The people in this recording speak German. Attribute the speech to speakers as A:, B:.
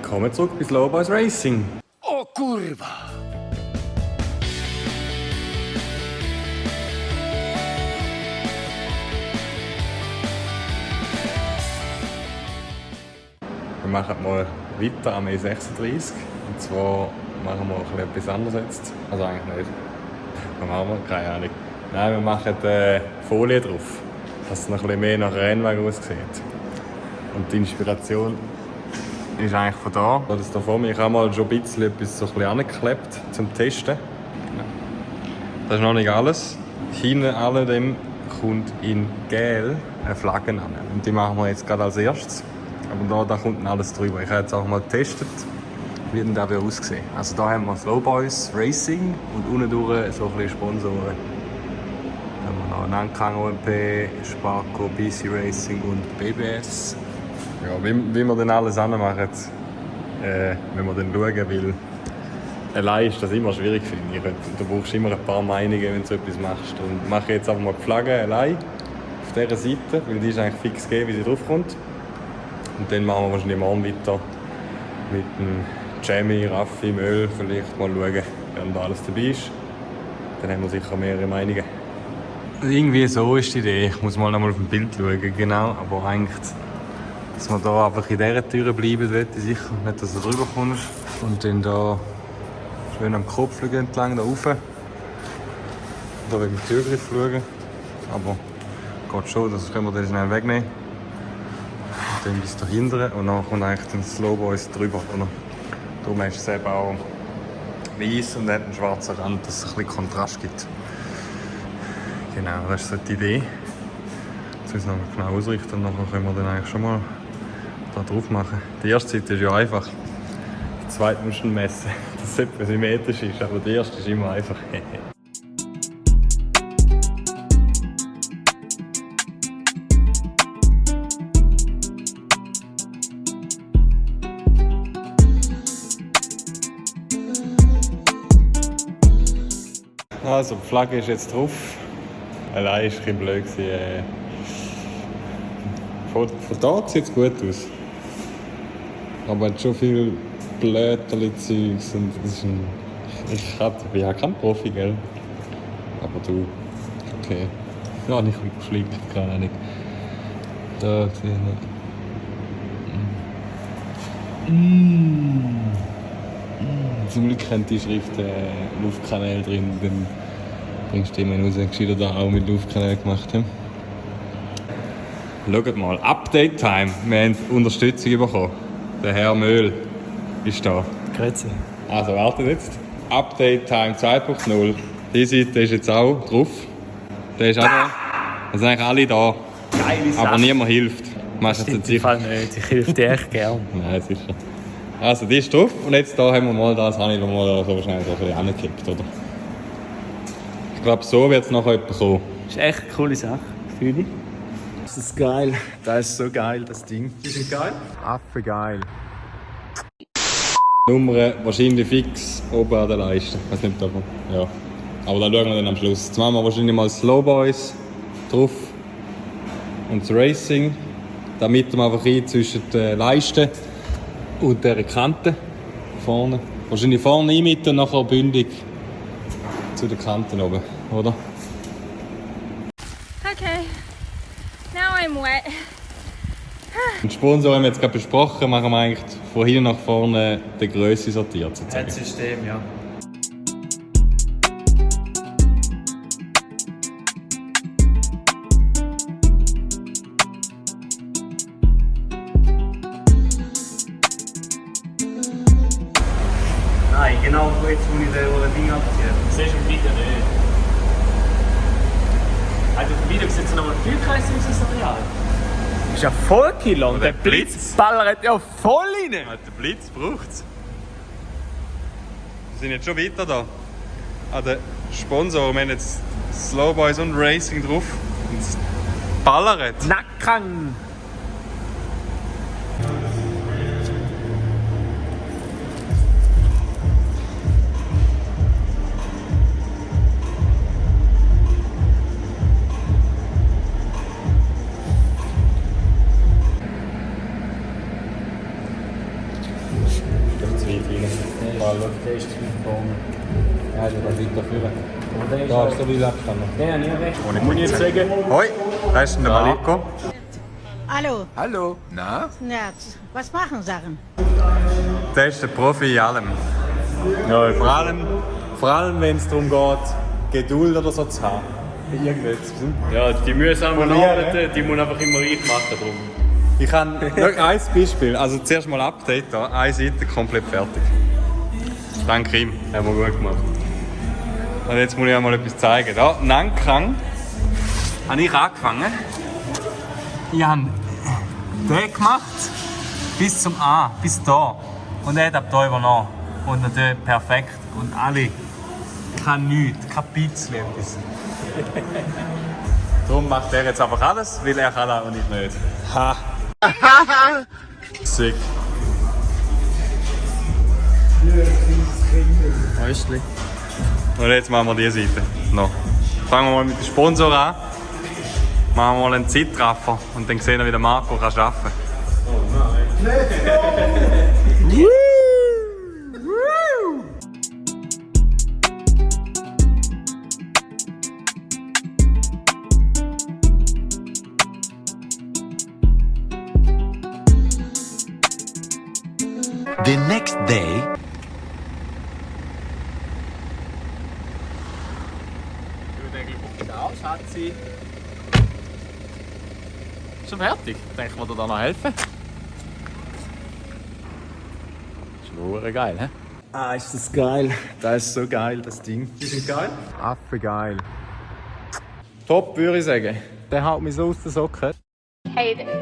A: Willkommen zurück bei Slow Boys Racing.
B: Oh, Kurva!
A: Wir machen mal weiter am E36. Und zwar machen wir etwas anderes jetzt. Also eigentlich nicht. Was machen wir? Keine Ahnung. Nein, wir machen Folie drauf, dass es noch ein bisschen mehr nach Rennweg aussieht. Und die Inspiration ist eigentlich von da. Das da vor mir. Ich habe mal schon ein bisschen etwas so angeklebt zum Testen. Das ist noch nicht alles. Hinten alledem kommt in Gel eine Flagge an. Und die machen wir jetzt gerade als erstes. Aber da kommt alles drüber. Ich habe jetzt auch mal getestet, wie denn das aussieht. Also da haben wir Slow Boys Racing und unten durch so ein bisschen Sponsoren. Dann haben wir noch Nankang OMP, Sparco, BC Racing und BBS. Ja, wie wir dann alles anmachen, wenn wir dann schauen, weil allein ist das immer schwierig, finde ich. Du brauchst immer ein paar Meinungen, wenn du so etwas machst. Und mache jetzt einfach mal die Flagge allein auf dieser Seite, weil die ist eigentlich fix gegeben, wie sie draufkommt. Und dann machen wir wahrscheinlich morgen weiter mit dem Jamie, Raffi, Müll, vielleicht mal schauen, wer da alles dabei ist. Dann haben wir sicher mehrere Meinungen. Irgendwie so ist die Idee. Ich muss mal noch mal auf dem Bild schauen, genau. Aber eigentlich, dass wir da einfach in dieser Tür bleiben, will ich sicher. Nicht, dass du drüber kommst. Und dann da schön am Kopf entlang, da rauf. Da wegen dem Türgriff schauen. Aber geht schon, das können wir dann schnell wegnehmen. Dann bis dahinter und dann kommt eigentlich den Slow Boys drüber. Oder? Darum ist es eben auch weiß und hat einen schwarzen Rand, dass es ein bisschen Kontrast gibt. Genau, das ist so die Idee. Jetzt müssen wir noch genau ausrichten und dann können wir dann eigentlich schon mal da drauf machen. Die erste Seite ist ja einfach. Die zweite musst du messen, dass es etwas symmetrisch ist, aber die erste ist immer einfach. Also, die Flagge ist jetzt drauf. Allein war es ein bisschen blöd. Von da sieht es gut aus. Aber es hat schon viel Blöterli-Zeugs. Ich bin ja kein Profi, gell? Aber du, okay. Ja, ich schliege keine Ahnung. Da sehe ich nicht. Zum Glück haben die Schrift Luftkanäle drin, dann bringst du die immer raus, gescheiter da auch mit Luftkanälen gemacht haben. Schaut mal, Update Time. Wir haben Unterstützung bekommen. Der Herr Möhl ist da.
C: Grüezi.
A: Also wartet jetzt. Update Time 2.0. Die Seite ist jetzt auch drauf. Der ist auch da. Es sind eigentlich alle da.
C: Geile Sache.
A: Aber niemand hilft. Machst du jetzt sicher?
C: Nicht. Ich helfe dir echt gern.
A: Nein, sicher. Also die ist drauf und jetzt da haben wir mal das, habe ich mal so schnell so ein bisschen angekippt, oder? Ich glaube, so wird es nachher jemand kommen.
C: Das ist echt eine coole Sache. Fühle ich. Das ist geil. Das ist so geil, das Ding.
A: Die sind geil? Affe geil. Nummern wahrscheinlich fix oben an der Leiste. Ich weiß nicht, ob ja. Aber da schauen wir dann am Schluss. Jetzt machen wir wahrscheinlich mal Slow Boys drauf und das Racing. Da mitten wir einfach ein zwischen den Leisten und dieser Kante vorne. Wahrscheinlich vorne einmitten und nachher bündig zu den Kanten oben, oder?
D: Okay, now I'm wet.
A: Den Sponsor haben wir jetzt gerade besprochen, machen wir eigentlich von hinten nach vorne die Grösse sortiert sozusagen.
C: Das System, ja. Nein, genau jetzt, wo ich das Ding abziehe. Das siehst du im Video nicht. Also im Video sieht es nochmal viel Kreis aus das Material. Das ist ja voll Killer und der Blitz ballert ja voll rein.
A: Der Blitz braucht es. Wir sind jetzt schon weiter da. An den Sponsor, wir haben jetzt Slow Boys und Racing drauf. Und es ballert.
C: Nacken!
A: weit rein.
C: Der ist zu weit vorne.
B: Ja, du kannst weiter führen.
C: Und der ist
B: Da ist so viel Abstand noch.
C: Den habe ich recht. Muss ich jetzt sagen?
A: Hoi, da ist der Marco.
E: Hallo.
F: Hallo, na?
E: Ja, was machen Sachen?
A: Der ist der Profi in allem.
C: Ja,
A: Vor allem wenn es darum geht, Geduld oder so zu haben. Irgendetwas.
C: ja, die mühsamen
A: Polieren,
C: Arbeiten, die muss man einfach immer reich machen. Drum.
A: Ich kann ein Beispiel, also zuerst mal Update da, eine Seite komplett fertig. Dank ihm.
C: Haben wir gut gemacht.
A: Und jetzt muss ich euch mal etwas zeigen. Da, Nankang habe ich angefangen. Ich habe den gemacht bis zum A, bis da. Und er hat ab da übernommen. Und natürlich perfekt. Und alle. Kann nichts, kein bisschen etwas. Darum macht er jetzt einfach alles, weil er kann auch nicht. Ha! Sick.
C: Häusli.
A: Und jetzt machen wir diese Seite. No. Fangen wir mal mit dem Sponsor an. Machen wir mal einen Zeitraffer und dann sehen wir, wie der Marco kann arbeiten kann.
F: The next day.
C: Aus hat sie. Schon fertig. Denken wir dir da noch helfen? Ist nur geil, hä?
B: Ah, ist das geil. Das ist so geil, das Ding.
C: Ist es geil?
B: Affe geil.
A: Top, würde ich sagen.
B: Der haut mich so aus den Socken.
D: Hate it.